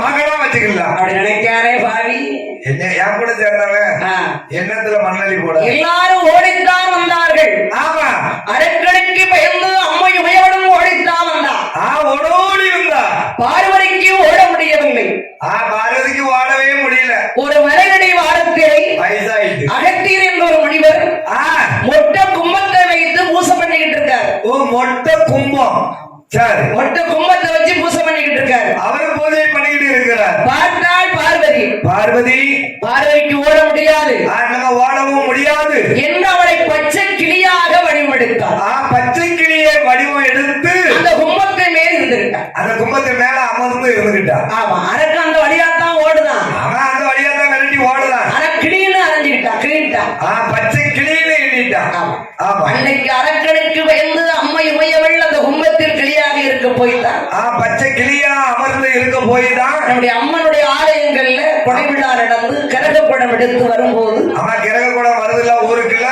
மகளா வச்சுக்கலாம் அப்படி நினைக்காரே பாவி. என்ன என் கூட சேர்ந்தவன் எண்ணத்துல மண்ணலி போட எல்லாரும் ஓடித்தான் வந்தார்கள். ஆமா, அரக்கனுக்கு பயந்து அம்மை உயவனும் ஓடித்தான் வந்தான். ஓடோடி வந்தா. பார்வதிக்கு ஓட முடியவில்லை. பார்வதிக்கு ஓடவே முடியல. ஒரு மலையடி வாரத்திலே அகத்தியர் என்ற ஒரு முனிவர் மொட்டை கும்பத்தை வைத்து பூசை பண்ணிக்கிட்டு இருக்காரு. மொட்டை கும்பம். சரி, மொட்டை கும்பத்தை வச்சு பூசை பண்ணிக்கிட்டு இருக்காரு. அவரு பூஜை பண்ணிக்கிட்டு இருக்கிறார். பார்த்தால் பார்வதிக்கு ஓட முடியாது, நம்ம ஓடவும் முடியாது என்று அவளை பச்சை கிளியாக வடிவெடுத்தார். பச்சை கிளியை வடிவம் எடுத்து அந்த கும்பத்தை மேல் இருந்துகிட்டார். அந்த கும்பத்து மேல அமர்ந்து இருந்துகிட்டார். ஆமா, அரக்கு அந்த வழியாத்தான் ஓடுதான். அவன் அந்த வழியாத்தான் விரட்டி ஓடுதான். ஆனா கிளின்னு அரைஞ்சுக்கிட்டா. பச்சை கிளின்னு எண்ணிட்டான். அன்னைக்கு அரக்கனுக்கு பயந்து அம்மை உமையவள் அந்த கும்பத்தில் கிளியாக இருக்க போய்தான். பச்சை கிளியா அமர்ந்து இருக்க போய்தான். நம்முடைய அம்மனுடைய ஆலயங்கள்ல கொடை விழா நடந்து கிரக குடம் எடுத்து வரும்போது, கிரக குடம் வருதுல்ல ஊருக்குள்ள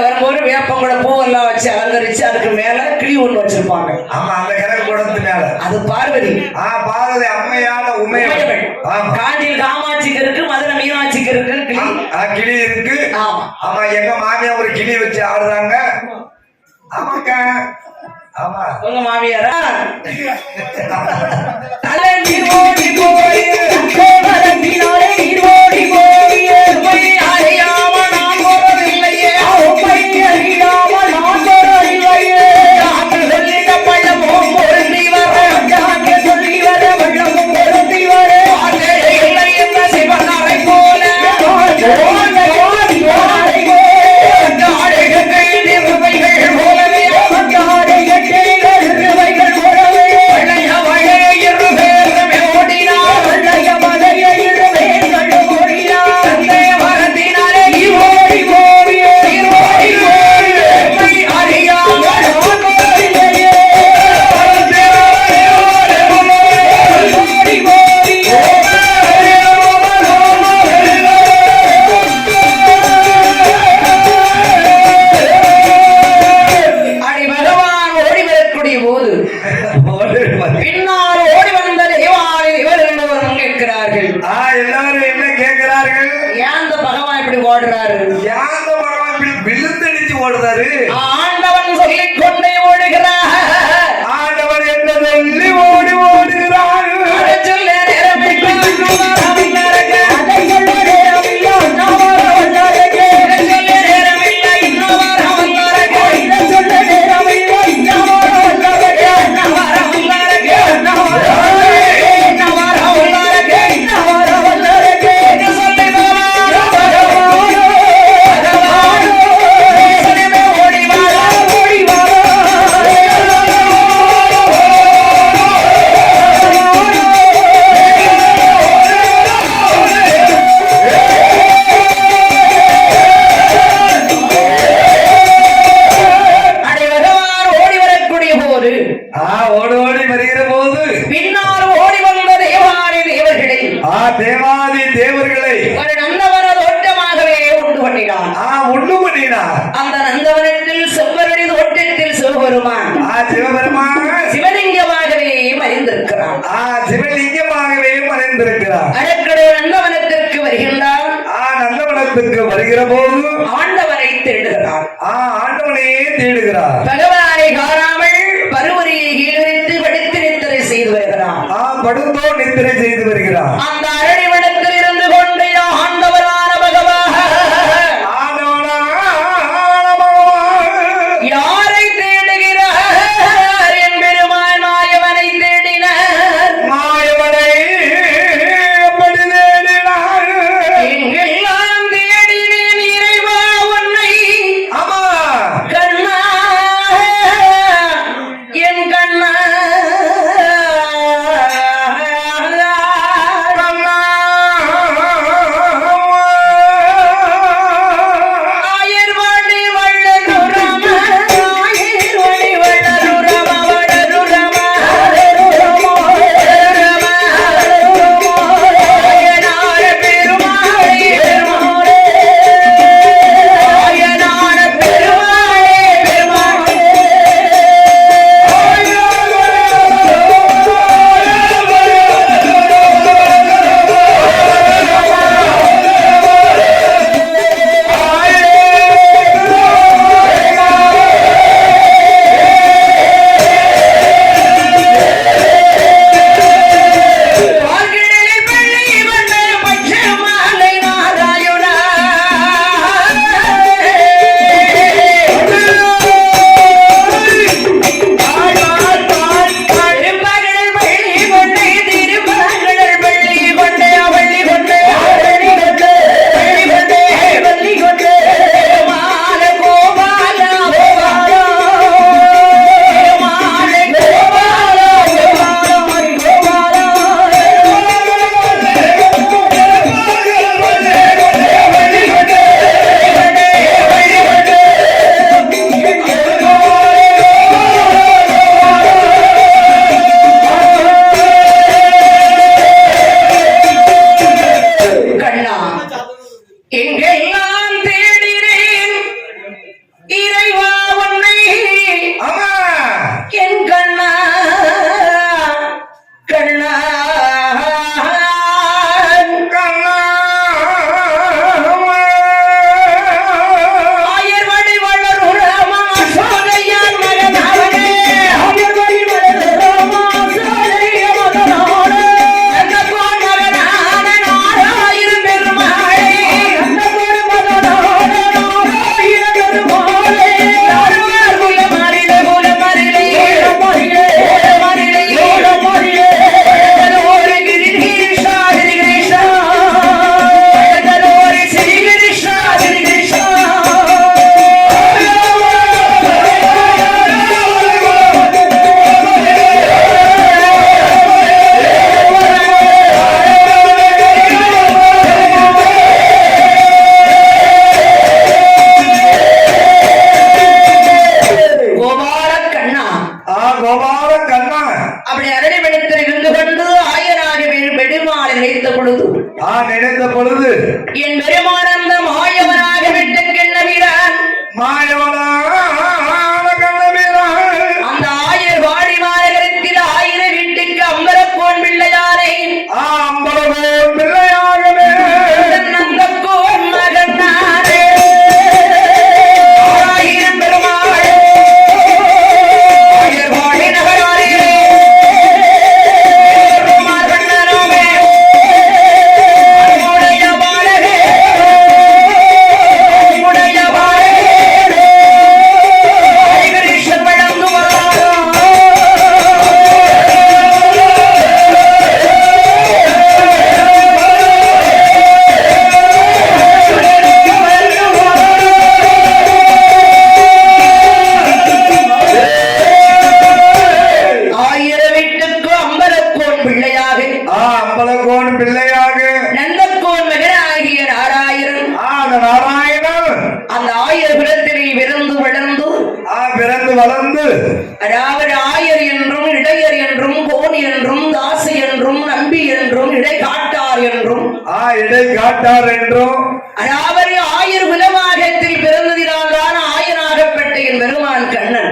வரும்போது வேப்பங்குட பூவெல்லாம் வச்சு அலங்கரிச்சு அதுக்கு மேல கிளி ஒண்ணு வச்சிருப்பாங்க. அந்த கிரக குடத்து மேல அது பார்வதி. பார்வதி அம்மையான உமையவள். காஞ்சியில் காமாட்சிக்கு இருக்கு, மதுரை மீனாட்சிக்கு இருக்கு கிளி இருக்கு. ஆமா, எங்க மாமியா ஒரு கிளி வச்சு ஆடுறாங்க. ஆமாக்கா, ஆமா, உங்க மாமியாரா? ஆண்டவன் சொல்லிக் கொண்டே ஓடுகிறார். ஆண்டவன் என்ன சொல்லி ஓடி ஓடுகிறார். சொல்ல நேரமில்லை, தேவாதி தேவர்களை ஒரு நந்தவன தோட்டமாகவே உண்டு பண்ணினார். உண்டு பண்ணினார். அந்த நந்தவனத்தில் செவ்வரடி தோட்டத்தில் சிவபெருமான் சிவலிங்கமாகவே மறைந்திருக்கிறார். சிவலிங்கமாகவே மறைந்திருக்கிறார். அதற்குடைய நந்தவனத்திற்கு வருகின்றார். நந்தவனத்திற்கு வருகிற போது ஆண்டவனை தேடுகிறார். ஆண்டவனையே தேடுகிறார். பகவானை காணாமல் பருவரையை கீழடித்து படுத்து நித்திரை செய்து வருகிறார். படுத்தோ நித்திரை செய்து வருகிறார். அந்த அரணிவனத்தில் இருந்து கொண்டு ஆண்டவரான பகவான் யாரை தேடுகிறார் என்பெருமான் மாயவனை தேடினார். மாயவனை எப்படி தேடினார்? எங்கெல்லாம் தேடினேன் இறைவா உன்னை. ஆமா, கண்ணா என் கண்ணா நினைத்த பொழுது நினைத்த பொழுது என் பெருமானந்த மாயவனாக விட்ட கிண்ணவீரன் மாயவனான கண்ணவீரன் அந்த ஆயர் வாடி மாநகரத்தில் 1000 வீட்டுக்கு அம்பலக்கோன் பிள்ளையாரே அம்பலக்கோன் பிள்ளையாகவே நந்தக்கோன் மகனாரே 1000 பெருமாள் ஆயர் வாடி நகராரே வளர்ந்து அதாவது ஆயர் என்றும் இடையர் என்றும் கோன் என்றும் தாசி என்றும் நம்பி என்றும் இடைக்காட்டார் என்றும் இடைக்காட்டார் என்றும் அதாவது ஆயர் குலவாகத்தில் பிறந்ததினால் தான் ஆயனாகப்பட்ட என் பெருமான் கண்ணன்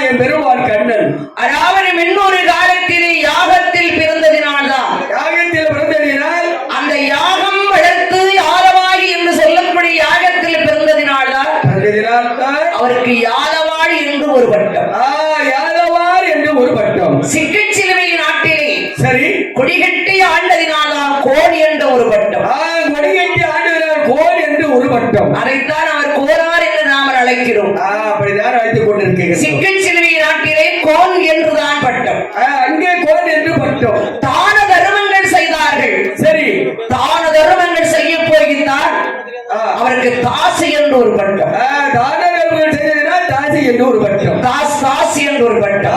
என் பெருமான் கண்ணன் அதாவது முன்னொரு காலத்திலே யாகத்தில் பிறந்ததினால் தான் யாகத்தில் பிறந்ததினால் அந்த யாகம் வளர்த்து யாதவாகி என்று சொல்லக்கூடிய யாகத்தில் பிறந்ததினால் தான் அவருக்கு யாதவாள் என்று ஒரு பட்டம் யாதவாள் என்று ஒரு பட்டம் சிக்கச்சிலுவை நாட்டிலே சரி கொடிகட்டி ஆண்டதினால்தான் கோன் என்ற ஒரு பட்டம் கொடிகட்டி ஆண்டதினால் கோன் என்று ஒரு பட்டம் அதைத்தான் அவர் கோரார் என்று நாம் அழைக்கிறோம் அப்படிதான் அழைத்துக் கொண்டிருக்கிறேன் சிக்கச்சிலுவை நாட்டிலே கோன் என்றுதான் பட்டம் அங்கே கோன் என்று பட்டம் தான தர்மங்கள் செய்தார்கள் சரி தான தர்மங்கள் செய்ய போகிறார் அவருக்கு தாசி என்று ஒரு பட்டம் தான தர்மங்கள் செய்ததினால் தாசி என்று ஒரு பட்டம் தாசி என்று ஒரு பட்டம்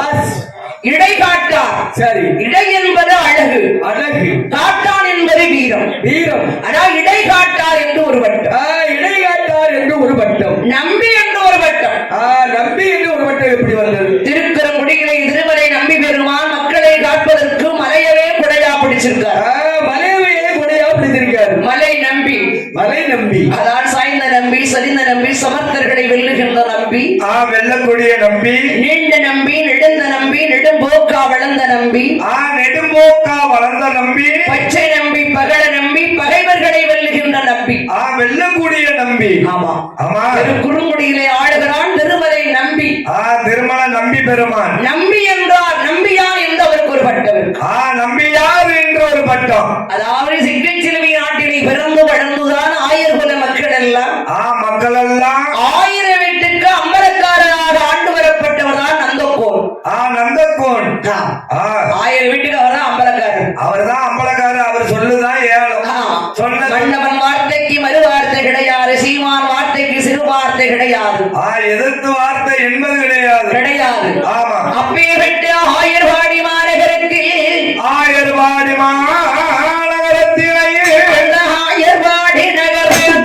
இடை காட்டார் சரி இடை என்பது அழகு அழகு காட்டான் என்பது வீரம் வீரம் ஆனால் இடை காட்டார் என்று ஒரு பட்டம் இடை காட்டார் என்று ஒரு பட்டம் நம்பி என்று ஒரு பட்டம் நம்பி என்று ஒரு பட்டம் எப்படி வந்தது திருக்குறங்குடிகளை திருமலை நம்பி பெருமான் மக்களை காப்பதற்கு மலையவே குடையா பிடிச்சிருக்கார் மலையவே குடையா பிடிச்சிருக்காரு மலை நம்பி மலை நம்பி அதான் சாய்ந்த நம்பி சரிந்த நம்பி சமர்த்தர்களை வெல்லுகின்ற நம்பி வெல்லக்கூடிய நம்பி நீண்ட நம்பி நெடுந்த நம்பி நெடும்போக்கா வளர்ந்த நம்பி நெடும்போக்கா வளர்ந்த நம்பி பச்சை நம்பி பகல நம்பி பகைவர்களை வெல்லுகின்ற நம்பி வெல்லக்கூடிய நம்பி ஆமா ஆமா குறுங்குடியிலே ஆளுகிறான் திருமலை நம்பி திருமல நம்பி பெருமான் நம்பி என்றார் நம்பியார் என்று அவருக்கு ஒரு பட்டம் நம்பியார் என்று ஒரு பட்டம் அதாவது சிக்கச்சிலுவை நாட்டிலே பிறந்து வளர்ந்துதான் ஆயர் குல மக்கள் எல்லாம் மக்கள் எல்லாம் 1000 வீட்டுக்கு அம்பலக்காரராக ஆண்டு வரப்பட்டவர் தான் நந்தக்கோன் நந்தக்கோன் 1000 வீட்டுக்கு அவர் தான் அம்பலக்காரர் அவர் தான் அம்பலக்காரர் அவர் சொல்லுதான் ஏழும் சொன்ன மன்னவன் வார்த்தைக்கு மறு வார்த்தை கிடையாது சீமான் வார்த்தைக்கு சிறு வார்த்தை கிடையாது எதிர்த்து வார்த்தை என்பது கிடையாது ஆமா அப்பே விட்டு ஆயர்வாடி மாநகரத்தில் ஆயர்வாடி மாநகரத்தில் ஆயர்வாடி நகரத்தில்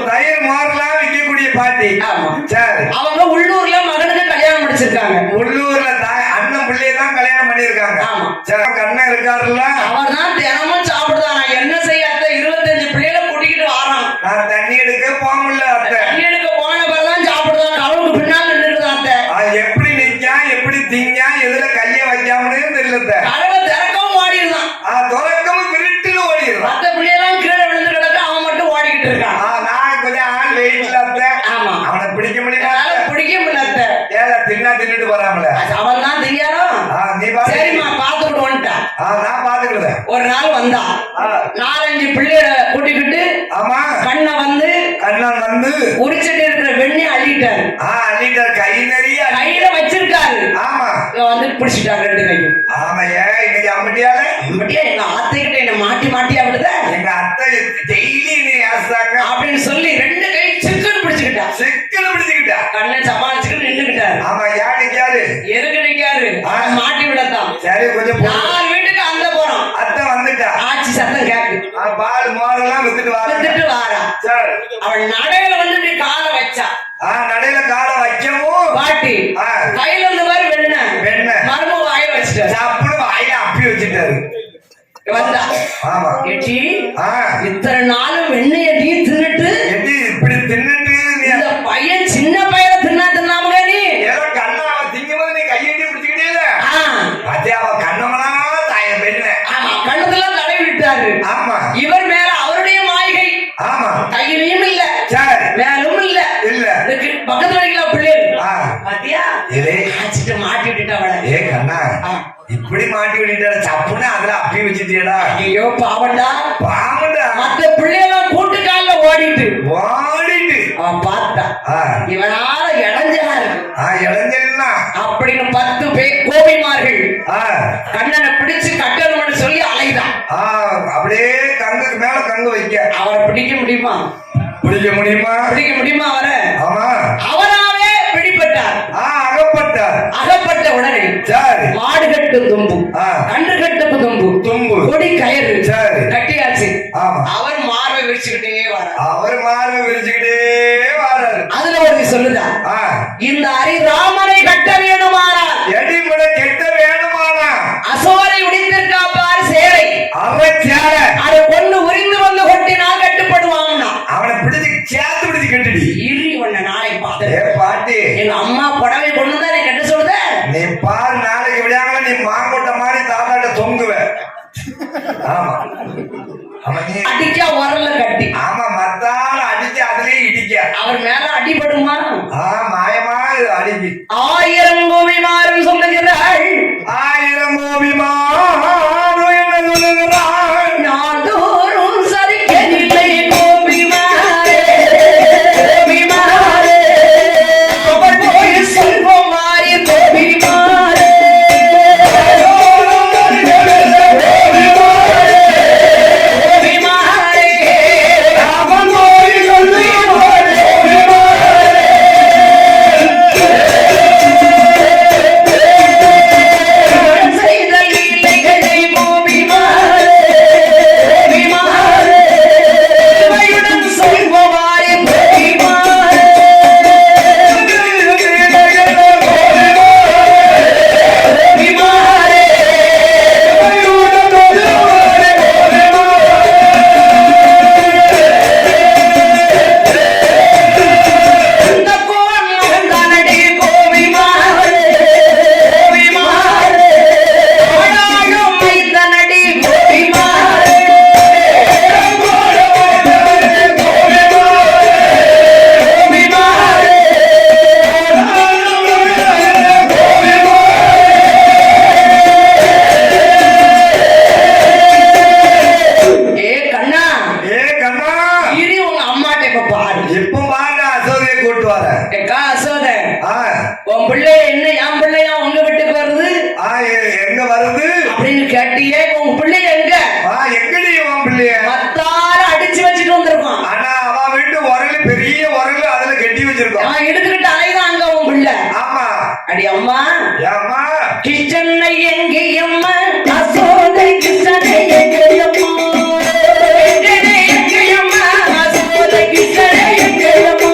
தயிர் மோர்லாம் விற்கக்கூடிய பாட்டி அவங்க உள்ளூர்ல மகனுக்கு கல்யாணம் முடிச்சிருக்காங்க உள்ளூர்ல அண்ணன் பிள்ளைய தான் கல்யாணம் பண்ணிருக்காங்க கண்ணன் இருக்காருல்ல அவர் தான் தினமும் சாப்பிடுதான் என்ன செய்யாத 25 தண்ணி எடுக்க போக முடியல அத்தை. தண்ணி எடுக்க போன பிறகுதான் சாப்பிடுதான். கவுளுக்கு பின்னால் நின்றுதான் அத்தை. எப்படி நிக்கா எப்படி திங்கா எதுல கைய வைக்காமனு தெரியல. கதவை திறக்கவும் ஓடிடுதான். துறக்கவும் விருட்டில் ஓடிடுறான். மத்த பிள்ளையெல்லாம் கீழே விழுந்து கிடக்க அவன் மட்டும் ஓடிக்கிட்டு இருக்கான். நான் கொஞ்சம் ஆள் வெயிட்ல அத்தை. ஆமா, அவனை பிடிக்க முடியல. பிடிக்க முடியல அத்தை. ஏல தின்னா தின்னுட்டு போறாமல. அவன் தான் திங்காரோ. நீ பாத்து. சரிம்மா பாத்துக்கிட்டு வந்துட்டான். நான் பாத்துக்கிட்டேன். ஒரு நாள் வந்தா 4-5 பிள்ளைகளை கூட்டிக்கிட்டு. ஆமா. கண்ணன் வந்து உரிச்சிட்டு இருக்கிற வெண்ணி அள்ளிட்டாரு. அள்ளிட்டாரு. கை நிறைய கையில வச்சிருக்காரு. ஆமா. வந்து பிடிச்சிட்டாங்க 2 கையும். ஆமா. இன்னைக்கு அம்மட்டியால எங்க அத்தைகிட்ட என்ன மாட்டி மாட்டியா விடுத. எங்க அத்தை டெய்லி நீ ஆசாங்க அப்படின்னு சொல்லி 2 கை சிக்கன் பிடிச்சுக்கிட்டா. கண்ணை சமாளிச்சுக்கிட்டு நின்றுகிட்டாரு. ஆமா. ஏன் நிக்காரு? எதுக்கு நிக்காரு? மாட்டி விடத்தான். சரி கொஞ்சம் 4 வீட்டுக்கு அந்த போறோம். அத்தை வந்துட்டா. ஆட்சி சத்தம் கேக்கு. பால் மோரெல்லாம் வித்துட்டு வாரா. அவள் நடையில வந்து இப்படி காலை வச்சா. நடையில காலை வைக்கவும் பாட்டி கையில இருந்து மாதிரி வெண்ண மர்ம வாயில வச்சுட்டாரு. அப்படி வாயில அப்பி வச்சுட்டாரு. வந்தா. ஆமா. எட்டி இத்தனை நாளும் வெண்ணைய டீ தின்னுட்டு எட்டி இப்படி தின்னுட்டு இந்த பையன் சின்ன பையனை தின்னாம நீ ஏதோ கண்ணா அவன் திங்கும்போது நீ கையெட்டி பிடிச்சுக்கிட்டே அதே அவன் கண்ணமனா தாய பெண்ண. ஆமா. கண்ணதெல்லாம் தடவி விட்டாரு. ஆமா. இவர் மேல அவருடைய மாளிகை. ஆமா. கையிலையும் இல்ல. சரி. மேலும் இல்ல. இதுக்கு பக்கத்துல வைக்கல பிள்ளைகள். பாத்தியா? ஆச்சிட்டு மாட்டி விட்டுட்டா அவளை. கண்ணா இப்படி மாட்டி விட்டுட்டா சப்புன்னு அதுல அப்படி வச்சுட்டியடா. ஐயோ பாவண்டா. மத்த பிள்ளைகள் கூட்டுக்கால ஓடிட்டு அவன் பார்த்தா இவனால இடைஞ்சலா இருக்கு. இடைஞ்சல்னா அப்படின்னு 10 பேர் கோபிமார்கள் கண்ணனை பிடிச்சு கட்டணும்னு சொல்லி அலைதான். அப்படியே கங்குக்கு மேல கங்கு வைக்க. அவரை பிடிக்க முடியுமா? பிடிக்க முடியுமா அவரை? ஆமா. அவராவே பிடிபட்டார். அகப்பட்ட உடனே மாடு கட்டு தும்பு, கன்று கட்டு தும்பு, கொடி கயிறு கட்டியாச்சு. அவர் மார்பை விரிச்சுக்கிட்டே வராரு. அதுல ஒரு சொல்லுதா, இந்த ஹரிராமனை கட்ட வேணுமானா கெட்ட வேணுமானா அசோரை உடித்திருக்கா பாரு சேரை அதை கொண்டு உரிந்து வந்து கொட்டினால் கட்டுப்படுவாங்கன்னா அவனை பிடிச்சு சேர்த்து பிடிச்சு கட்டுடி. இரு ஒன்ன நாளை பார்த்து பாட்டி எங்க அம்மா புடவை கொண்டு தான் நீ கட்ட சொல்லுத. நீ பாரு நாளைக்கு விடாம நீ மாங்கொட்ட மாதிரி தாத்தாட்ட தொங்குவ. ஆமா. அடிக்கா உரல்ல கட்டி. ஆமா. மத்தால அடிச்சு அதுலயே இடிக்க. அவர் மேல அடிபடுமா? மாயமா அடிக்கு. 1000 கோபிமாரும் சொல்லுகிறாள். 1000 கோபிமாரும் என்ன சொல்லுகிறாள்? நான் தோறும் சரிக்கவில்லை கோபிமாரே, கோபிமாரே அவள் போய் சொல்வோம் மாறி கோபிமாரே. அடி அம்மா கிருஷ்ணனை எங்கே அம்மா அசோதை கிருஷ்ணனை எங்கே அம்மா எங்கே அம்மா அசோதை கிருஷ்ணனை எங்கே அம்மா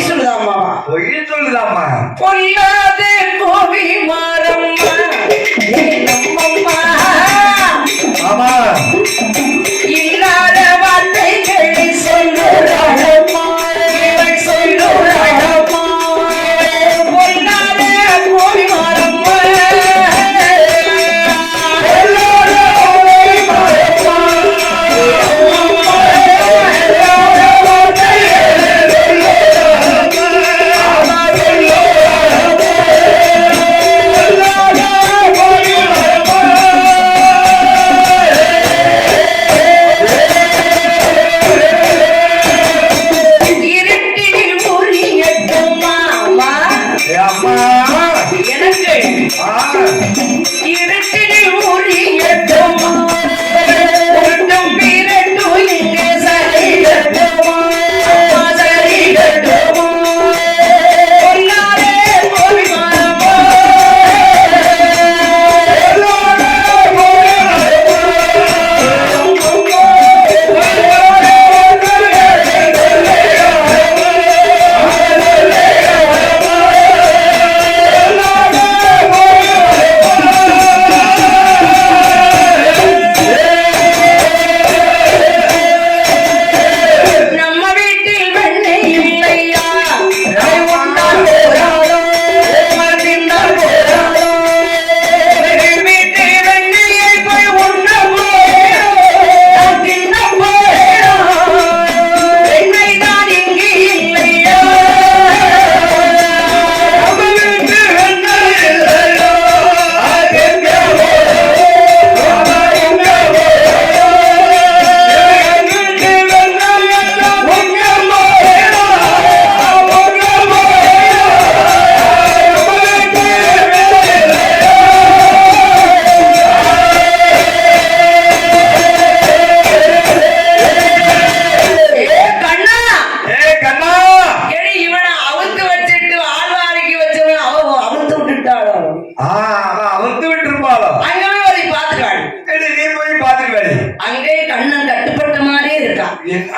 சொல்லுதாமா பொய் சொல்லுதாமா பொல்லாத கோவி மாறம்மா நம்மம்மா ஆமா இல்லாத வார்த்தைகளை சொல்லுறாளம்மா இவள் சொல்லுறாளம்மா பொல்லாத கோவி மாறம்மா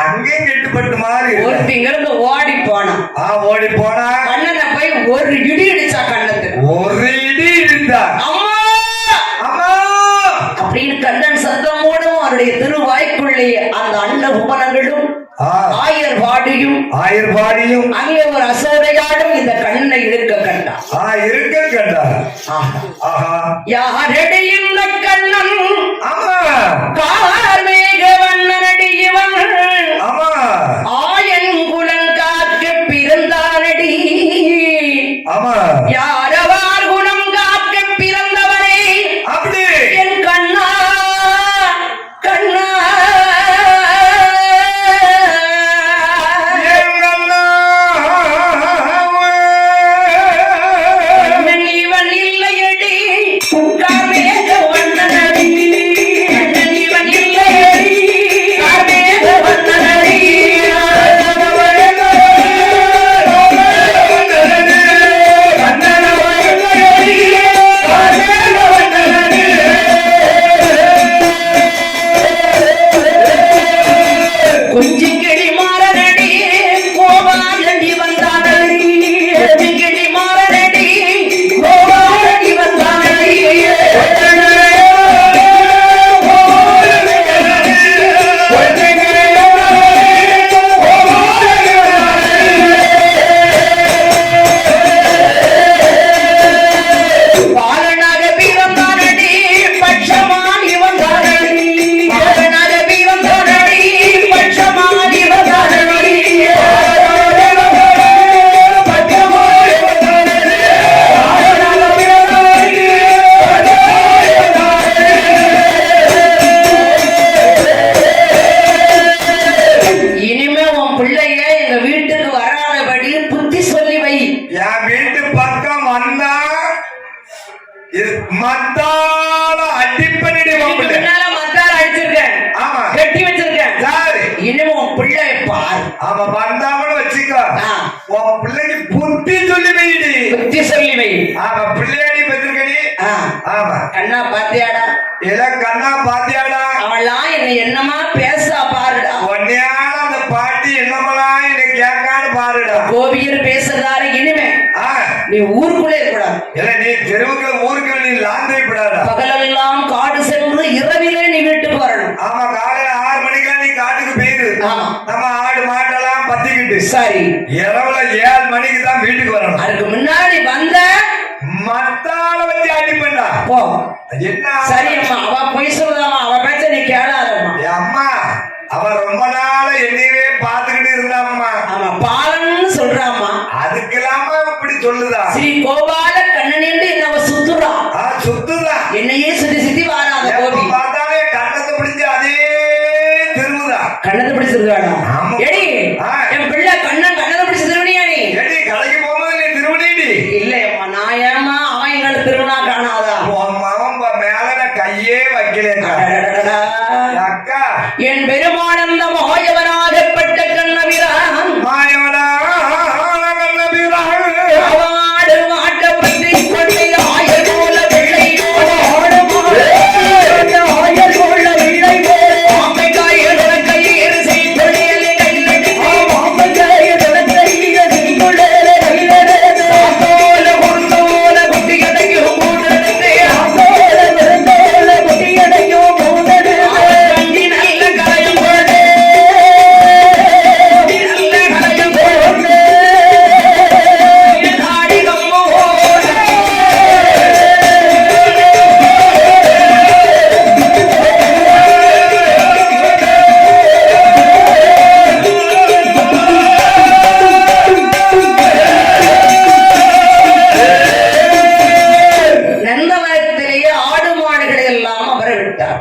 அங்கே கெட்டுப்பட்டு மாதிரி ஒருத்தி இங்கிருந்து ஓடி போனான். ஓடி போனா கண்ணனை போய் ஒரு இடி இடிச்சா கண்ணத்துக்கு. ஒரு இடி இடித்தா அம்மா அம்மா அப்படின்னு கண்ணன் சத்தமோடும் அவருடைய திருவாய்க்குள்ளே அந்த அண்ட புவனங்களும் ஆயர்பாடியும் அங்கே ஒரு அசோதையாடும் இந்த கண்ணை இருக்க கண்டான். இருக்க கண்டான். யாரடி இந்த கண்ணன்? கார்மேக வண்ணனடி இவன். ஆயன் குலங்காற்று பிறந்தானடி. யாரவார் குணம் காற்று பிறந்தவனே அப்படி என் கண்ணா கண்ணா கண்ணா பாத்தியாடா? கண்ணா பாத்தியாடா? அவள்லாம் என்ன என்னமா பேசா பாருடா. ஒன்னையால அந்த பாட்டி என்னமெல்லாம் என்ன கேட்கான்னு பாருடா. கோபியர் பேசுறதால இனிமே நீ ஊருக்குள்ளே இருக்கக்கூடாது. இல்ல நீ தெருவுக்குள்ள ஊருக்குள்ள நீ லாந்தே விடாதா. பகலெல்லாம் காடு சென்று இரவிலே நீ வீட்டுக்கு வரணும். ஆமா, காலையில 6 மணிக்கெல்லாம் நீ காட்டுக்கு போயிரு. நம்ம ஆடு மாட்டெல்லாம் பத்திக்கிட்டு சரி இரவுல 7 மணிக்கு தான் வீட்டுக்கு வரணும். அதுக்கு முன்னாடி வந்த மத்தால வச்சு அடிப்பா போ. என்ன சரி அம்மா, அவ பொய் சொல்லுதாமா, அவ பேச்ச நீ கேளாதம்மா. அம்மா அவ ரொம்ப நாள என்னையவே பாத்துக்கிட்டு இருந்தாம்மா. ஆமா, பாலன்னு சொல்றாம்மா. அதுக்கெல்லாம இப்படி சொல்லுதா? ஸ்ரீ கோபால கண்ணன் என்று என்ன அவ சுத்துறா. சுத்துதா, என்னையே சுத்தி சுத்தி வாராத கோபி. பார்த்தாலே கண்ணத்தை பிடிச்சு அதே திருவுதா. கண்ணத்தை பிடிச்சிருக்காடா? எடி என் பிள்ளை கண்ணன் கண்ணத்தை பிடிச்சு திருவனியா நீ? எடி கடைக்கு போகும்போது நீ திருவனிடி? இல்லையம்மா, நான் ஏமா அவன் எங்களை திருவனா காணாதா? அவன் மேல கையே வைக்கல. அக்கா என் பெருமானந்த மாயவனாகப்பட்ட கண்ணபிரான் ஆடு மாட்ட பற்றி கொண்டே ஆயர் போல வெள்ளை ஆயர் போல வெள்ளை ஆமை காயல் கையில் செய்தொழியலை கையில் ஆமை காயல் கையில் செய்தொழியலை கையில் போல போல குட்டியடையும் மூடனே போல குட்டியடையும் மூடனே கண்டி நல்ல கலையும் போலே நல்ல கலையும் போலே நாடி கம்மோ நந்தவனத்திலேயே ஆடு மாடுகளை எல்லாம் அமர விட்டார்.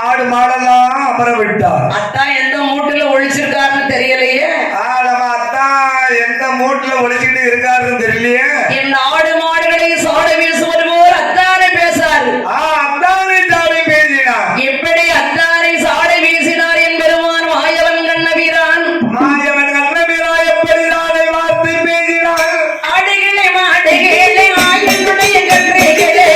ஆடு மாடெல்லாம் அமர விட்டார். அத்தா எந்த மூட்டுல ஒழிச்சிருக்காருன்னு தெரியலையே. நம்ம அத்தா எந்த மூட்டுல ஒழிச்சுக்கிட்டு இருக்காருன்னு தெரியலையே. என் ஆடு மாடுகளை சாட வீசுவது போல் அத்தானை பேசாரு. அத்தானை சாடை பேசினார். எப்படி அத்தானை சாடை வீசினார் என்பெருமான் மாயவன் கண்ணபிரான். மாயவன் கண்ணபிரான் எப்படி சாடை வார்த்தை பேசினார்? ஆடுகளே மாடுகளே ஆயனுடைய கன்றைகளே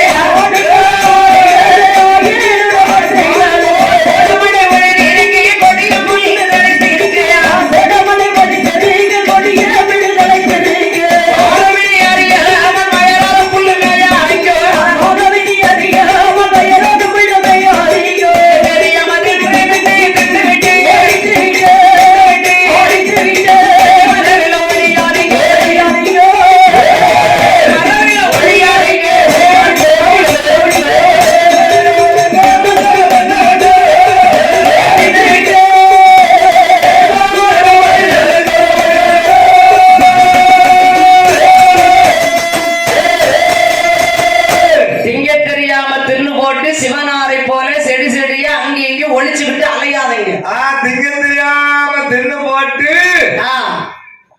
சிவனாரை போல செடி செடியா அங்க இங்க ஒளிச்சுக்கிட்டு அலையாதீங்க. திங்க தெரியாம தின்னு போட்டு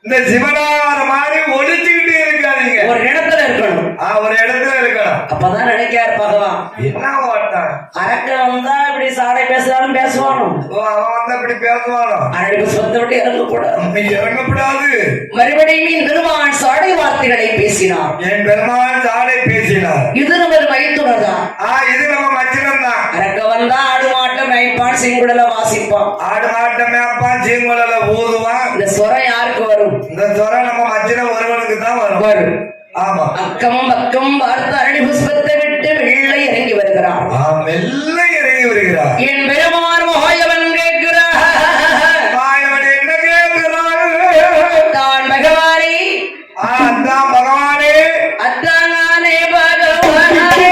இந்த சிவனார மாதிரி ஒளிச்சுக்கிட்டு இருக்காதீங்க. ஒரு இடத்துல இருக்கணும். ஒரு இடத்துல இருக்கணும். அப்பதான் நினைக்காரு பகவான். என்ன ஓட்டம்? அரக்க வந்தா இப்படி சாடை பேசுறாலும் பேசுவானோ. அவன் வந்தா இப்படி பேசுவானோ. அரடி சொந்த விட்டு இறங்கக்கூடாது. இறங்கக்கூடாது. மறுபடியும் பெருமான் சாடை வார்த்தைகளை பேசினார். என் பெருமான் சாடை பேசினார். இது நம்ம மைத்துனர்தான். இது நம்ம மச்சினம் தான். அரக்க வந்தா ஆடு மாட்டம் மேய்ப்பான், செங்குடல வாசிப்பான். ஆடு மாட்டம் மேய்ப்பான், செங்குடல ஊதுவான். இந்த சொரம் யாருக்கு வரும்? இந்த சொரம் நம்ம மச்சினம் ஒருவனுக்கு தான் வரும். வரும். ஆமா. அக்கம் பக்கம் பார்த்து அரடி புஷ்பத்தை விட்டு வெள்ளை இறங்கி வருகிறார். மெல்ல இறங்கி வருகிறார். என் பெருமான் மாயவன் கேட்கிறார். மாயவன் என்ன கேட்கிறார்? தான் பகவானே, அதான் பகவானே, அதான் நானே பகவானே.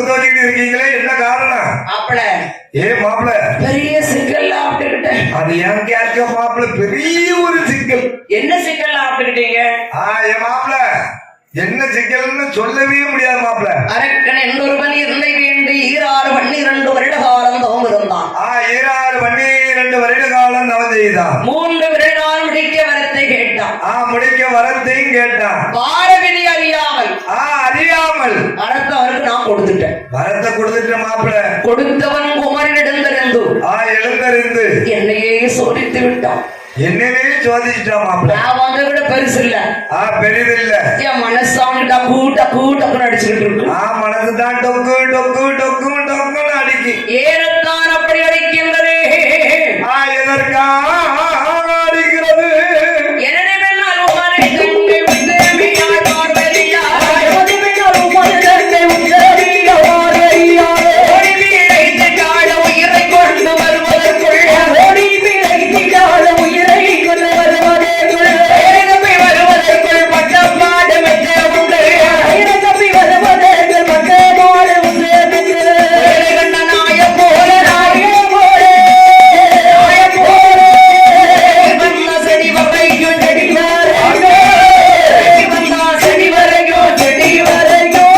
முகத்தை வச்சுக்கிட்டு இருக்கீங்களே, என்ன காரணம்? மாப்பிள ஏ மாப்பிள பெரிய சிக்கல் ஆப்பிட்டுக்கிட்டேன். அது ஏன் கேட்க மாப்பிள, பெரிய ஒரு சிக்கல். என்ன சிக்கல் ஆப்பிட்டுக்கிட்டீங்க? ஏ மாப்பிள என்ன சிக்கல்னு சொல்லவே முடியாது மாப்பிள. அரக்கன் என்றொருவன் இருந்தை வேண்டி 6 வருட காலம் தவம் இருந்தான். 6 வருட காலம் தவம் செய்தான். 3 வருடம் முடிக்க வரத்தை கேட்டான். முடிக்க வரத்தையும் கேட்டான். பாரவிதி அறியாமல் அறியாமல் வரத்தை அவருக்கு நான் கொடுத்துட்டேன். வரத்தை கொடுத்துட்ட மாப்பிள. கொடுத்தவன் குமரன் எழுந்தறிந்து என்னையே சோதித்து விட்டான். என்னவே சோதிச்சுட்டான் மாப்பிள. நான் வந்த விட பெருசு இல்ல, பெரிது இல்ல. என் மனசாங்க டக்கு டக்கு டக்குன்னு அடிச்சுக்கிட்டு இருக்கு. மனசுதான் டொக்கு டொக்கு டொக்கு டொக்குன்னு அடிக்கி. ஏனத்தான் அப்படி அடிக்கின்றது? எதற்காக அடிக்கிறது? எனவே உமரை தங்கை உத்தரவியார் பார்வதியார் ஓடி வீழைத்து கால உயிரை கொண்டு வருவதற்குள் பட்டப்பாடு மெச்ச உண்டு நாய போல செடி வரைக்கும் செடி வரைக்கும் செடி வரைக்கும்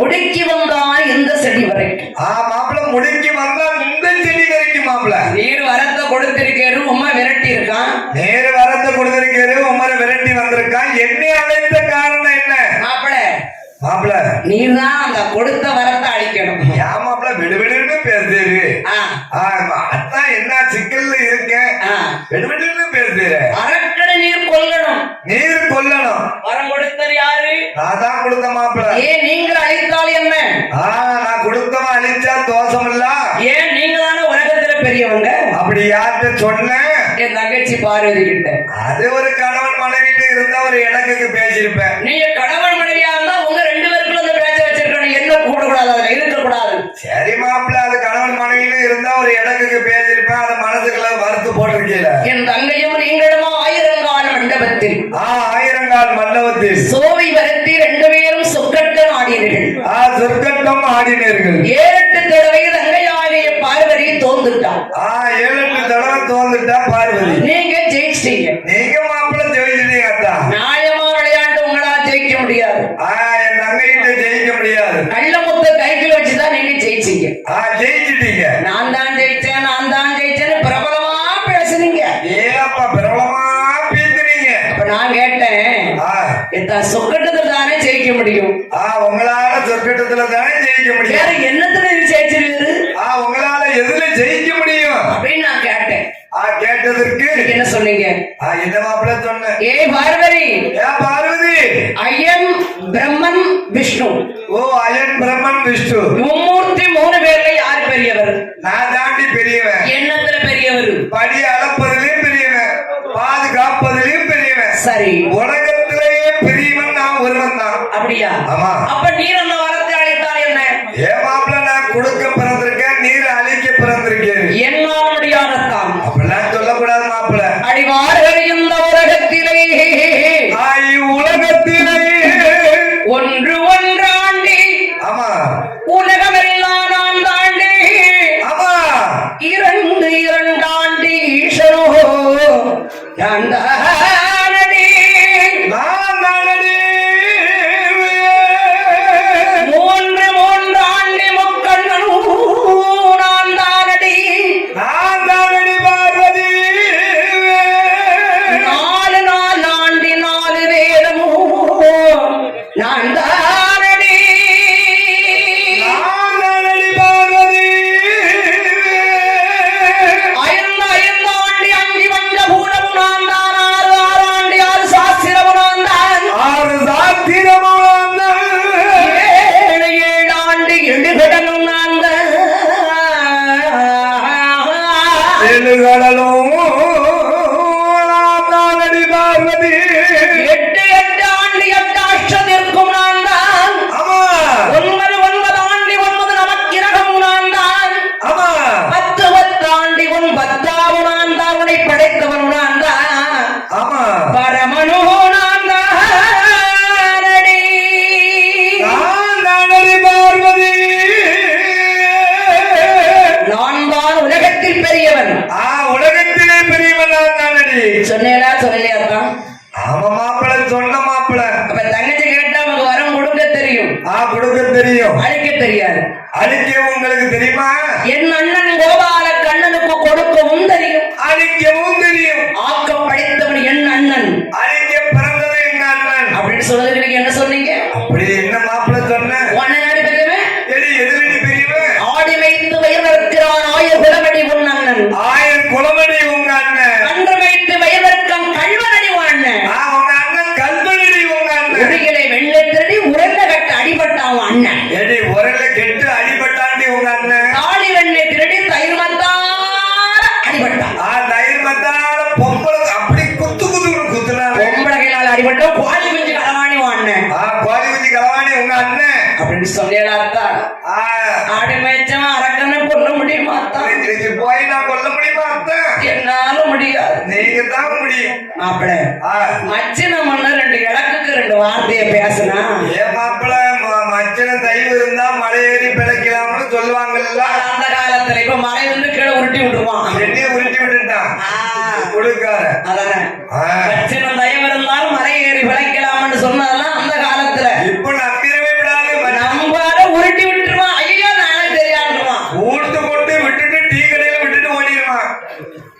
முடுக்கி வந்தான் இந்த செடி வரைக்கும். மாப்பிள முடுக்கி வந்தா இந்த செடி வரைக்கும் மாப்பிள. நீர் வரத்தை கொடுத்திருக்காரு, உம்மை விரட்டி இருக்கான். நேரு வரத்தை கொடுத்திருக்காரு, உம்மரை விரட்டி வந்திருக்கான். என்னை அழைத்த காரணம் என்ன? மாப்பிள நீர் தான் அந்த கொடுத்த வரத்தை அழிக்கணும். ஏன் மாப்பிள விடுவிடுன்னு பேசுது? அதான் என்ன சிக்கல்ல இருக்கேன், விடுவிடுன்னு பேசுது. அரக்கடை நீர் கொல்லணும். நீர் கொல்லணும். வரம் கொடுத்தது யாரு? நான் தான் கொடுத்த மாப்பிள. ஏன் நீங்கள் அழித்தால் என்ன? நான் கொடுத்தவன் அழிச்சா தோஷம் இல்ல. ஏன் நீங்க தானே உலகத்துல பெரியவங்க. அப்படி யார்கிட்ட சொன்னேன்? என் தங்கச்சி பார்வதி கிட்ட. அது ஒரு கணவன் மனைவிட்டு இருந்தா ஒரு இடத்துக்கு பேசியிருப்பேன். நீங்க கணவன் மனைவியா இருந்தா உங்க 2 பேருக்குள்ள அந்த பேச்ச வச்சிருக்கணும். என்ன கூட கூடாது, அதுல இருக்க கூடாது. சரி மாப்பிள்ள, அது கணவன் மனைவின்னு இருந்தா ஒரு இடத்துக்கு பேசியிருப்பேன். அது மனசுக்குள்ள வறுத்து போட்டிருக்கீல. என் தங்கையும் நீங்களுமா 1000 கால் மண்டபத்தில் 1000 கால் மண்டபத்தில் சோவை வரத்தி 2 பேரும் சொக்கட்டம் ஆடினீர்கள். சொற்கட்டம் ஆடினீர்கள். 7-8 தடவை தங்கையாகிய பார்வதி தோந்துட்டான். 7-8 தடவை தோந்துட்டா பார்வதி. நீங்க ஜெயிச்சிட்டீங்க. நீங்க மாப்பிள்ள ஜெயிச்சிட்டீங்க. அதான் நியாயமா விளையாட்டு உங்களால ஜெயிக்க முடியாது. என் தங்கைகிட்ட ஜெயிக்க முடியாது. கள்ள முத்த கைக்குள்ள வச்சுதான் நீங்க ஜெயிச்சீங்க. ஜெயிச்சிட்டீங்க. நான் தான் ஜெயிச்சேன்னு பிரபலமா பேசுனீங்க. ஏப்பா பிரபலமா பேசுறீங்க? அப்ப நான் கேட்டேன், சொக்கட்டத்துல தானே ஜெயிக்க முடியும். உங்களால சொக்கட்டத்துல தானே ஜெயிக்க முடியும். வேற என்னத்துல ஜெயிச்சிருவாரு? உங்களால எதுல ஜெயிக்க முடியும் அப்படின்னு நான் கேட்டேன். கேட்டதற்கு என்ன சொன்னீங்க? என்ன மாப்பிள்ள சொன்ன? பார்வதி, பார்வதி, அயன் பிரம்மன் விஷ்ணு. அயன் பிரம்மன் விஷ்ணு மும்மூர்த்தி 3 பேர்ல யாரு பெரியவர்? நான் தாண்டி பெரியவன். என்னத்துல பெரியவர்? படி அளப்பதிலையும் பெரியவன், பாதுகாப்பதிலையும் பெரியவன். சரி, உலகத்திலேயே பெரியவன் நான் ஒருவன் தான். அப்படியா? ஆமா. அப்ப நீர் அந்த வரத்தை அழைத்தால் என்ன? மாப்பிள்ள நான் கொடுக்க பிறந்திருக்கேன், நீர் அழிக்க பிறந்திருக்கேன். என்னால் முடியாதத்தான். அப்படிலாம் சொல்லக்கூடாது மாப்பிள்ள. அடிவார்கள் இந்த உலகத்திலே ஒன்று ஒன்றாண்டி. ஆமா. உலகமெல்லாம் நான் தாண்டி. ஆமா. 2 இரண்டாண்டி ஈஸ்வரோ நான் தானடி. 3 மூன்றாண்டி முக்கண்ணனூ நான் தானடி. பார்வதி. 4 நாலாண்டி 4 வேதமோ நான் தானடி. பார்வதி. 5 ஆண்டி 5 வந்த பூடமும் நான் தான். 6 ஆண்டி 6 சாஸ்திரமும் நான் தான். 6 சாஸ்திரமும் நான் தான். 7 ஆண்டி 7 கடலும் நான் தான். 7 கடலும் பார்வதி. 8 ஆண்டி உங்களுக்கு தெரியுமா? என் அண்ணன் கோபால கண்ணனுக்கு கொடுக்கவும் தெரியும், அழிக்கவும் தெரியும். ஆக்கம் படைத்தவன் என் அண்ணன், அழிக்க பிறந்தது எங்க அண்ணன் அப்படின்னு சொல்றதுக்கு நீங்க என்ன சொன்னீங்க? அப்படி என்ன மாப்பிள்ள சொன்ன? ஒன்னாடி பெரியவன், எதிரடி பெரியவன், ஆடி வைத்து வயல் இருக்கிறான் ஆயிரம் குலமணி உன் அண்ணன், 1000 குலமணி உங்க அண்ணன், கன்று வைத்து வயல் இருக்கும் கல்வனடி உன் அண்ணன், உங்க அண்ணன் கல்வனி உங்க அண்ணன், உரிகளை வெள்ளை திருடி உரல்ல கட்ட அடிபட்டான் அண்ணன், எடி உரல்ல கெட்டு அடிபட்டாண்டி உங்க அண்ணன், தாலி வெள்ளை திருடி தயிர் மத்தால அடிபட்டான், தயிர் மத்தால பொம்பளை அப்படி குத்து குத்துனாங்க, பொம்பளைகளால் அடிபட்டோம் கோழி குஞ்சு களவாணி உன் அண்ணன், கோழி குஞ்சு களவாணி உங்க அண்ணன் அப்படின்னு சொல்லலாத்தான். ஆடு மேய்ச்சவன் அரக்கனை கொல்ல முடியுமா? போய் நான் கொல்ல முடியுமா? என்னால முடியாது, நீங்க தான் முடியும். மாப்பிள மச்சின மண்ண 2 இலக்குக்கு 2 வார்த்தைய பேசினா ஏன் மாப்பிள மச்சன தயவு இருந்தா மலை ஏறி பிழைக்கலாம்னு சொல்லுவாங்கல்ல அந்த காலத்துல. இப்ப மலை வந்து கீழே உருட்டி விட்டுருவான், என்னையும் உருட்டி விட்டுட்டான் கொடுக்கார. அதானே மச்சின தயவு இருந்தாலும் மலை ஏறி பிழைக்கலாம்னு சொன்னதெல்லாம் அந்த காலத்துல. இப்ப நம்பிடவே விடாது, நம்பால உருட்டி விட்டுருவான். ஐயோ நானே தெரியாதுவான், ஊட்டு போட்டு விட்டுட்டு டீ கடையில விட்டுட்டு ஓடிடுவான்.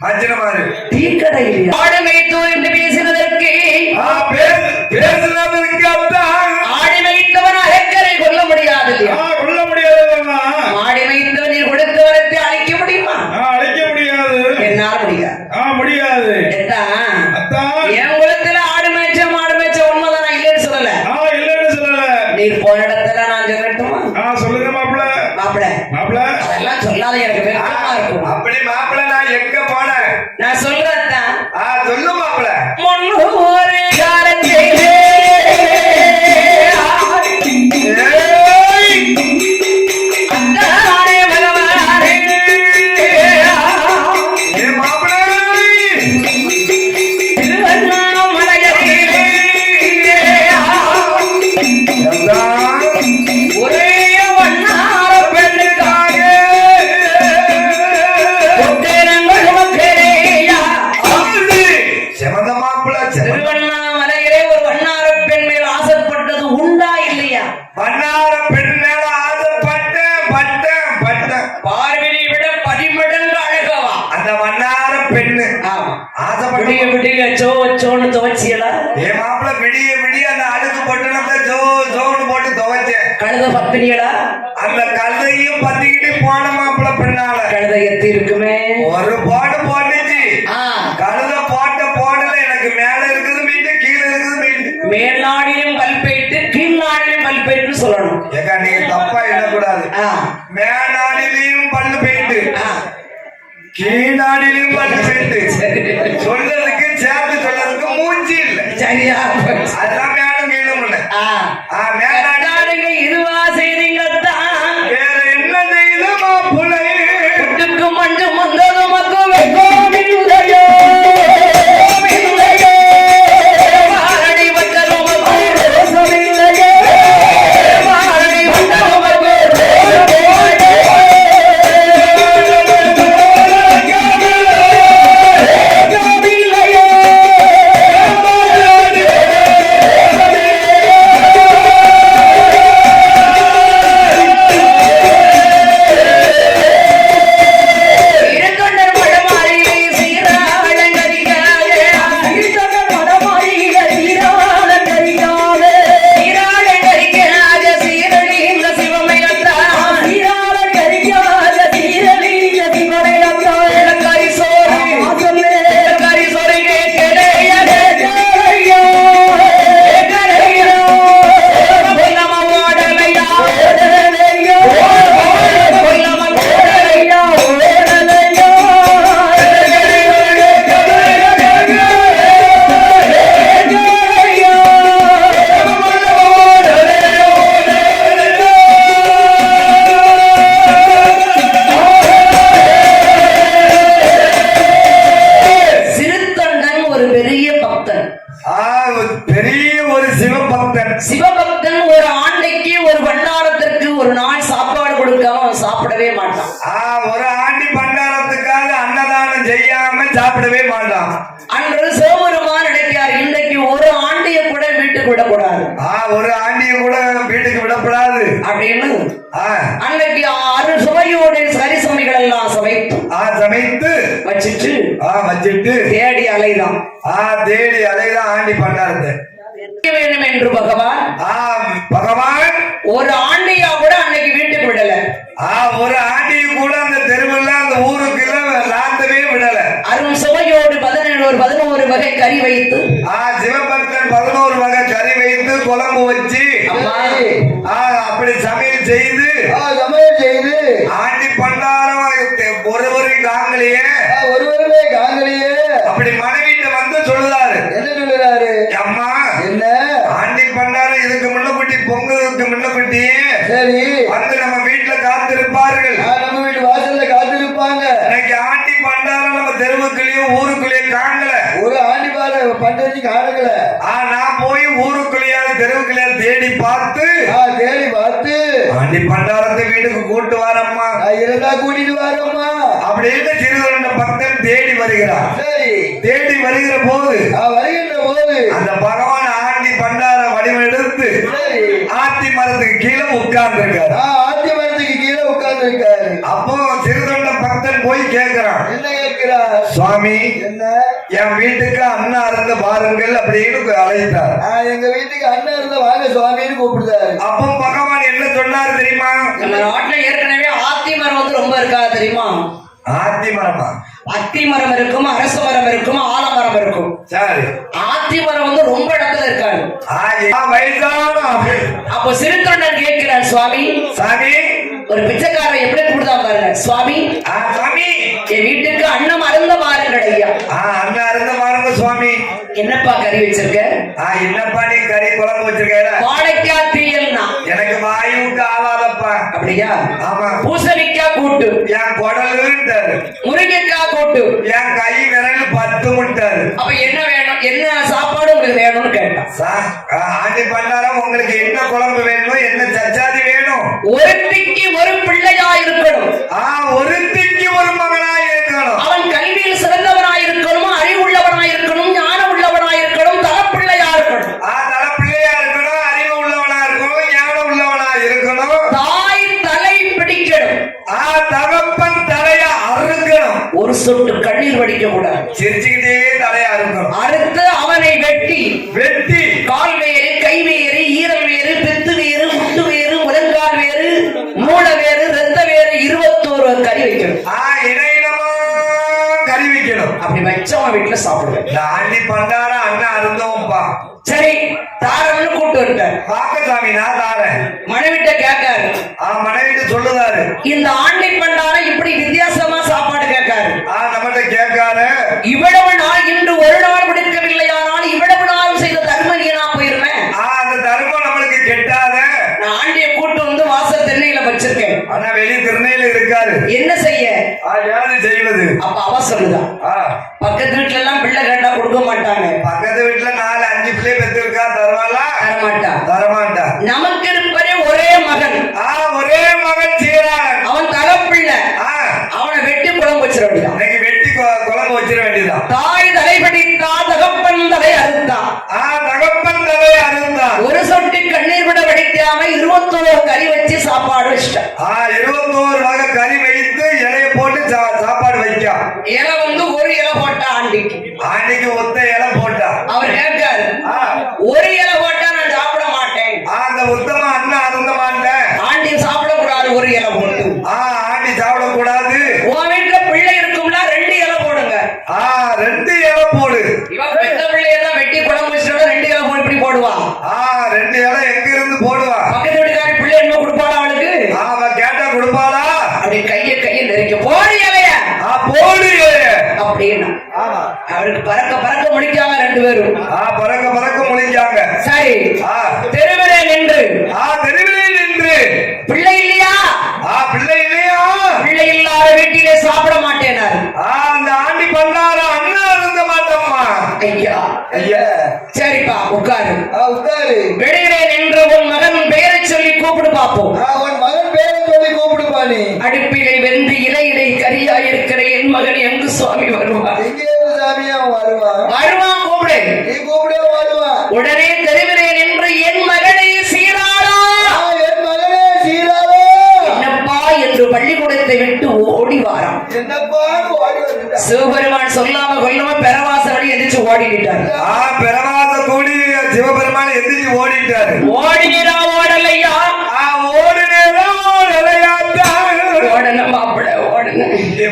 மச்சன மாதிரி டீ கடையில் ஆடு வைத்து என்று பேசினதற்கு பேசுனதற்கு ஆடி வைத்தவன் அரைக்கரை கொல்ல முடியாது இல்லையா? கொல்ல முடியாது. ஆடி வைத்தவன் நீர் கொடுத்த வரத்தை அழிக்க முடியுமா? அழைக்க முடியாது, என்னால முடியாது. முடியாது. என் குலத்துல ஆடு மேய்ச்ச மாடு மேய்ச்ச உண்மைதான், நான் இல்லைன்னு சொல்லல. இல்லன்னு சொல்லல. நீர் போன இடத்துல நான் சொல்லட்டுமா? சொல்லுங்க மாப்பிள. மாப்பிள அதெல்லாம் சொல்லாத, எனக்கு வெறுப்பா இருக்கும். அப்படி மாப்பிள நான் எங்க போனேன்? நான் சொல்றதான் சொல்லு மாப்பிள. முன்னு ஒரு காலத்திலே அந்தானே பகவானே மாப்பிள திருவண்ணாமலையிலே ஒரே வண்ணார பெண்ணுக்காக ஒட்டேரங்கள் மக்களேயா. செமந்த மாப்பிள திருவண்ணாமலையிலே ஒரு வண்ணார பெண் மேல் ஆசைப்பட்டது உண்டா இல்லையா? வண்ணார பெண் மேல பார்வதி விட 10 மடங்கு அழகவா அந்த வண்ணார பெண்ணு ஆசைப்பட்டு விடிய விடிய சோன்னு துவச்சியலா? ஏ மாப்பிள விடிய விடிய அந்த அடுக்கு பொட்டணத்தை ஜோன்னு போட்டு துவைச்சேன். கழுத பத்தினியலா? அந்த கழுதையும் பத்திக்கிட்டு போன மாப்பிள பெண்ணால. கழுதை எத்தி இருக்குமே, ஒரு போட்டு போட்டுச்சு. கழுத போடல, எனக்கு மேல இருக்குது மீட்டு, கீழே இருக்குது மீட்டு. மேல் நாடிலும் பல்பேட்டு கீழ் நாடிலும் பல்பேட்டு சொல்லணும். ஏக்கா நீங்க தப்பா எண்ணக்கூடாது. மேநாடிலையும் பல்லு போயிட்டு கீழ்நாடிலையும் பல்லு போயிட்டு சொல்றதுக்கு சேர்த்து சொல்றதுக்கு மூஞ்சி இல்ல. சரியா அதெல்லாம் மேலும் கீழும் இல்ல. மேலாடுங்க இதுவா செய்தீங்கத்தான், வேற என்ன செய்த மாப்பிள்ளை புட்டுக்கு மஞ்சள் முந்தது மக்கள் கோவில் உதயோ மாரடி வட்டலும் ரோசமில்லையே மாரடி வட்டலும் சிவபக்தன் ஒரு ஆண்டைக்கு ஒரு பண்டாரத்திற்கு ஒரு நாள் சாப்பாடு கொடுக்காம அவன் சாப்பிடவே மாட்டான். ஒரு ஆண்டி பண்டாரத்துக்காக அன்னதானம் செய்யாம சாப்பிடவே மாட்டான். அன்று சிவபெருமான் நினைக்கிறார், இன்றைக்கு ஒரு ஆண்டிய கூட வீட்டு வீட்டுக்கு விடக்கூடாது. ஒரு ஆண்டிய கூட வீட்டுக்கு விடக்கூடாது அப்படின்னு அன்னைக்கு 6 சுவையோடு சரிசமைகள் எல்லாம் சமைத்து வச்சிட்டு தேடி அலைதான் ஆண்டி பண்ணாரு வேணும் என்று பகவான் ஒரு ஆண்டியா கூட அன்னைக்கு வீட்டுக்கு விடல. ஒரு ஆண்டியை கூட அந்த தெருவில் அந்த ஊருக்கு லாந்தவே விடல. அரும் சுவையோடு 11 வகை கறி வைத்து சிவபக்தன் 11 வகை கறி வைத்து குழம்பு வச்சு அப்படி சமையல் செய்து ஆண்டி பண்டாரம் ஒருவரும் காங்கலையே அப்படி மனைவிட்ட வந்து சொல்லுறாரு. என்ன சொல்லுறாரு? அம்மா என்ன ஆண்டி பண்டாரம் இதுக்கு முன்னக்குட்டி பொங்கலுக்கு முன்னக்குட்டி சரி வந்து நம்ம வீட்டுல காத்திருப்பார்கள். நம்ம வீட்டு வாசல்ல காத்திருப்பாங்க. இன்னைக்கு ஆண்டி பண்டாரம் நம்ம தெருவுக்குள்ளேயும் ஊருக்குள்ளேயும் காணல. ஒரு ஆண்டி பண்டாரி காணல. நான் போய் ஊருக்குள்ளேயாவது தெருவுக்குள்ளேயாவது தேடி பார்த்து ஆண்டி பண்டாரத்தை வீட்டுக்கு கூட்டு வரம்மா, இருந்தா கூட்டிட்டு வரம்மா அப்படின்னு சிறுதொண்ட பக்தன் தேடி வருகிறார். சரி தேடி வருகின்ற போது அந்த பகவான் ஆண்டி பண்டார வடிவெடுத்து ஆத்தி மரத்துக்கு கீழே உட்கார்ந்து இருக்காரு. அப்போ சிறுதொண்ட பக்தன் போய் கேட்கிறான். என்ன கேட்கிறார்? சுவாமி என்ன என் வீட்டுக்கு அண்ணா இருந்த பாருங்கள் அப்படின்னு அழைத்தார். எங்க வீட்டுக்கு அண்ணா இருந்த வாங்க சுவாமின்னு கூப்பிடுறாரு. அப்போ பகவான் என்ன சொன்னாரு தெரியுமா? நம்ம நாட்டுல ஏற்கனவே ஆத்தி மரம் வந்து ரொம்ப இருக்காது தெரியுமா? ஆத்தி மரமா? அத்தி மரம் இருக்கும், அரச மரம் இருக்கும், ஆலமரம் இருக்கும். சரி, ஆத்தி மரம் வந்து ரொம்ப இடத்துல இருக்காது. அப்போ சிறுத்தொண்டன் கேட்கிறார், சுவாமி ஒரு பிச்சைக்காரன் எப்படி கூப்பிடுதான் பாருங்க. சுவாமி என் வீட்டுக்கு அன்னம் அருந்த பாருங்கள் ஐயா. அண்ணன் அருந்த பாருங்க சுவாமி. என்னப்பா கறி வச்சிருக்க? என்னப்பா நீ கறி குழம்பு வச்சிருக்க? வாழைக்காய் தீயல்னா எனக்கு வாயுக்கு ஆவாதப்பா. அப்படியா? ஆமா. பூசணிக்காய் கூட்டு என் குடலுன்ட்டாரு. முருங்கைக்காய் கூட்டு என் கை விரல் 10 முட்டாரு. அப்ப என்ன வேணும், என்ன சாப்பாடு உங்களுக்கு வேணும்னு கேட்டான். ஆண்டி பண்டாரம் உங்களுக்கு என்ன குழம்பு வேணும், என்ன சச்சாதி வேணும்? ஒருத்திக்கு ஒரு பிள்ளையா இருக்கணும். ஒருத்திக்கு ஒரு மகனா இருக்கணும். அவன் கல்வியில் சிறந்தவனாய் இருக்கணும், அறிவுள்ளவனாய் இருக்கணும், ஞானம் உள்ளவனாய் இருக்கணும், தலப்பிள்ளையா இருக்கணும். தலப்பிள்ளையா இருக்கணும், அறிவு உள்ளவனா இருக்கணும், ஞானம் உள்ளவனா இருக்கணும். தாய் தலை பிடிக்கணும். தகப்பன் தலையா அறுக்கணும். ஒரு சொட்டு கண்ணீர் வடிக்க கூடாது. சிரிச்சுக்கிட்டே தலையா இருக்கணும். அறுத்து அவனை வெட்டி கால் வேறு, கை வேறு, ஈரல் வேறு, பித்து வேறு, முட்டு வேறு, முழங்கால் வேறு, மூல வேறு, ரத்த வேறு 21 கறி வைக்கணும். இடையிலமா கறி வைக்கணும். அப்படி வச்சவன் வீட்டுல சாப்பிடுவேன். ஆண்டி பண்டார அண்ணா அருந்தோம்பா. சரி தாரம்னு கூப்பிட்டு வந்துட்டார். பாக்கசாமி நான் தாரேன். மனைவிட்ட கேட்காரு. மனைவிட்ட சொல்லுதாரு. இந்த ஆண்டி பண்டார இப்படி வித்தியாசமா சாப்பாடு கேட்காரு. நம்மகிட்ட கேட்காரு. இவ்வளவு நாள் இன்று ஒரு நாள் முடிக்கவில்லையானால் இவ்வளவு நாள் செய்த தர்மம் ஏனா போயிருவேன். அந்த தர்மம் நம்மளுக்கு கெட்டாத. நான் ஆண்டிய கூட்டு வந்து வாசல் தென்னையில வச்சிருக்கேன். ஆனா வெளியே திருநெயில இருக்காரு. என்ன செய்ய? ஏது செய்வது? அப்ப அவ சொல்லுதான். பக்கத்து வீட்டுல எல்லாம் பிள்ளை கேட்டா கொடுக்க மாட்டாங்க. பக்கத்து வீட்டுல 4-5 பிள்ளை பெற்று இருக்கா, தரமாட்டா. நமக்கு இருப்பதே ஒரே மகன். ஒரே மகன் சீரான். அவன் தரப்பிள்ளை. அவனை வெட்டி குழம்பு வச்சிட வேண்டியதான். வெட்டி குழம்பு வச்சிட வேண்டியதான். தாய் தலைபடித்தா, தகப்பன் தலை அறுத்தான். ஒரு சொட்டு கண்ணீர் விட வடிக்காம 21 கறி வச்சு சாப்பாடு வச்சிட்டான். 21 வகை கறி வைத்து இலைய போட்டு சாப்பாடு வைக்க. இலை வந்து ஒரு இலை போட்டா ஆண்டிக்கு ஒத்த இலை போட்டா. அவர் கேட்காரு, ஒரு இலை போட்டா நான் சாப்பிட மாட்டேன். அந்த உத்தமா அண்ணா அருந்த மாட்டேன். ஆண்டி சாப்பிடக்கூடாது ஒரு இலை போட்டு. ஆண்டி சாப்பிடக்கூடாது. உன் வீட்டுல பிள்ளை இருக்கும்னா 2 இலை போடுங்க. 2 இலை போடு. இவன் பெத்த பிள்ளையெல்லாம் வெட்டி குழம்பு வச்சுட்டா 2 இலை போட்டு இப்படி போடுவான். 2 இலை எங்க இருந்து போடுவா? பக்கத்து வீட்டுக்காரி பிள்ளை என்ன கொடுப்பாளா அவளுக்கு? அவ கேட்டா கொடுப்பாளா? அப்படி கைய நெருக்க போடு இலைய. போடு இலைய அப்படின்னா அவருக்கு பறக்க முடிக்காம 2 பேரும் பறக்க முடிக்காங்க. சரி தெருவிலே நின்று பிள்ளை இல்லையா? பிள்ளை இல்லாத வீட்டிலே சாப்பிட மாட்டேனாரு. அந்த ஆண்டி பண்ணார அண்ணா இருந்த மாட்டோம்மா. ஐயா சரிப்பா உட்காரு. வெளியிலே நின்று உன் மகன் பெயரை சொல்லி கூப்பிடு பாப்போம். உன் மகன் பெயரை சொல்லி கூப்பிடுப்பா. நீ அடுப்பிலை வெந்து இலையிலை கரியாயிருக்கிற என் மகன் எங்கு சுவாமி வருவான்? வருவான் கூப்பிடு. நீ கூப்பிட வருவான். உடனே தெருவிலே பள்ளிக்கூடத்தை விட்டு ஓடி வாரான். என்னப்பான்னு ஓடி வந்துட்டான். சிவபெருமான் சொல்லாம கொல்லாம பெறவாச வழி எதிர்த்து ஓடிட்டார். பெறவாத கூடி சிவபெருமான் எந்திரிச்சு ஓடிட்டாரு. ஓடினா ஓடலையா? ஓடுனேதான் ஓடன மாப்பிள்ள ஓடன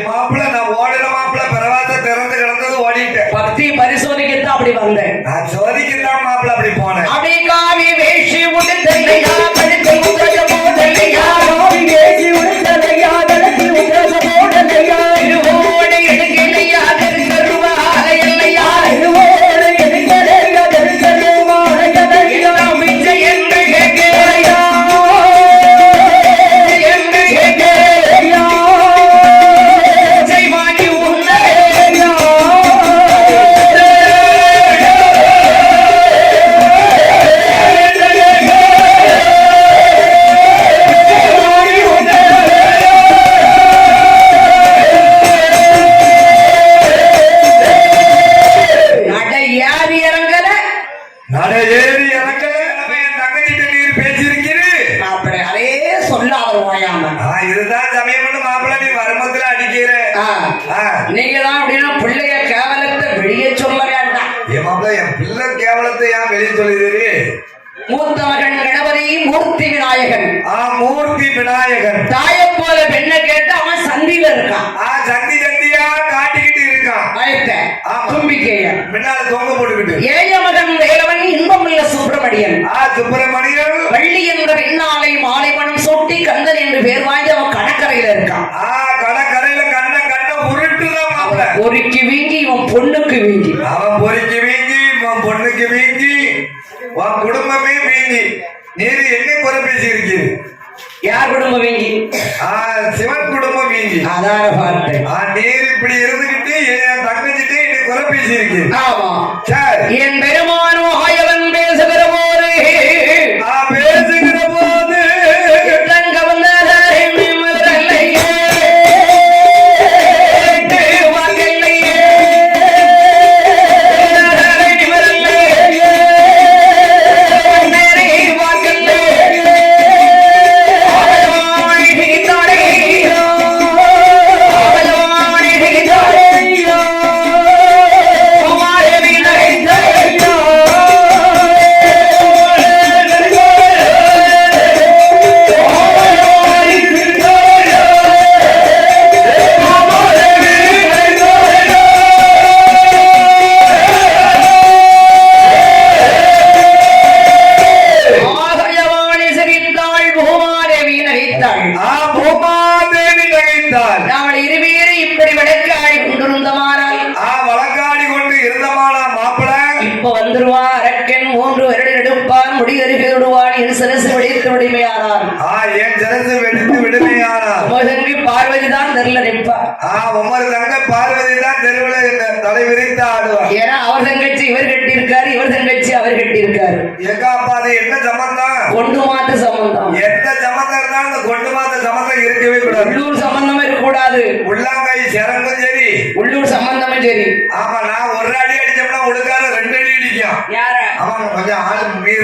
மாப்பிள்ள நான் ஓடல மாப்பிள்ள பெறவாத திறந்து கிடந்தது ஓடிட்டேன். பக்தி பரிசோதிக்கத்தான் அப்படி வந்தேன். நான் சோதிக்கத்தான் மாப்பிள்ள அப்படி போனேன். அப்படி காவி வேஷி உடுத்தலையா கழுத்தில் உதய போடலையா காவி வேஷி உடுத்தலையா கழுத்தில் உதய போடலையா திருவோடு எடுக்கலையா கருவா அலையலையா திருவோடு எடுக்கலையா கருவா அலையலையா விஜய் என்று கேட்கலையா என்று கேட்கலையா விஜய் வாங்கி உன்னையா ஏறி இறங்கல என் தங்கச்சிட்ட நீர் பேசியிருக்கிறேன். அப்படி அதே சொல்ல அவர் ஓயாம இதுதான் சமயம் மாப்பிள்ள நீ வருமத்துல அடிக்கிற. நீங்க தான் அப்படின்னா பிள்ளைய கேவலத்தை வெளியே சொல்ல வேண்டாம். என் மாப்பிள்ள என் பிள்ளை கேவலத்தை ஏன் வெளியே சொல்லுது? மூத்த மகன் கணபதி மூர்த்தி விநாயகன். மூர்த்தி விநாயகன் தாயை போல பெண்ணை கேட்டு அவன் சந்தியில இருக்கான். சந்தி சந்தியா காட்டிக்கிட்டு இருக்கான். பயத்தை தும்பிக்கைய பின்னால தொங்க போட்டுக்கிட்டு ஏய மகன் வேலவன் இன்பமுள்ள சுப்பிரமணியன். சுப்பிரமணியன் வள்ளி என்ற பெண்ணாலை மாலை பணம் சூட்டி கந்தன் என்று பேர் வாங்கி அவன் கடற்கரையில இருக்கான். கடற்கரையில கண்ண உருட்டுதான் மாப்பிள்ள. பொறுக்கி வீங்கி இவன் பொண்ணுக்கு வீங்கி அவன் பொறுக்கி வீங்கி இவன் பொண்ணுக்கு வீங்கி உன் குடும்பமே வீங்கி நீர் என்ன குறை பேசி இருக்கிறது? யார் குடும்பம் வீங்கி? சிவன் குடும்பம் வீங்கி. அதான பார்த்தேன். நீர் இப்படி இருந்துகிட்டு என் தங்கச்சிட்டு என்ன குறை பேசி இருக்கு. ஆமா சரி. என் பெருமானோ ஆயவன் பேசுகிற போது பேசுகிற போது தங்க வந்த பார்வதி தான் தெருல நிற்பா. உமர் தங்க பார்வதி தான் தெருவில் தலை விரித்து ஆடுவார். ஏன்னா அவர் தங்கச்சி இவர் கட்டி இருக்காரு, இவர் தங்கச்சி அவர் கட்டி இருக்காரு. எங்க அப்பா அது என்ன சம்பந்தம்? கொண்டு மாத்த சம்பந்தம். எந்த சம்பந்தம் இருந்தாலும் இந்த கொண்டு மாத்த சம்பந்தம் இருக்கவே கூடாது. உள்ளூர் சம்பந்தம் இருக்கக்கூடாது. உள்ளாங்கை சிறங்கும் சரி, உள்ளூர் சம்பந்தமும் சரி. ஆமா, நான் ஒரு அடி அடிச்சோம்னா உடுக்கால 2 அடி அடிக்கும். யார? அவன் கொஞ்சம் ஆள் மீறி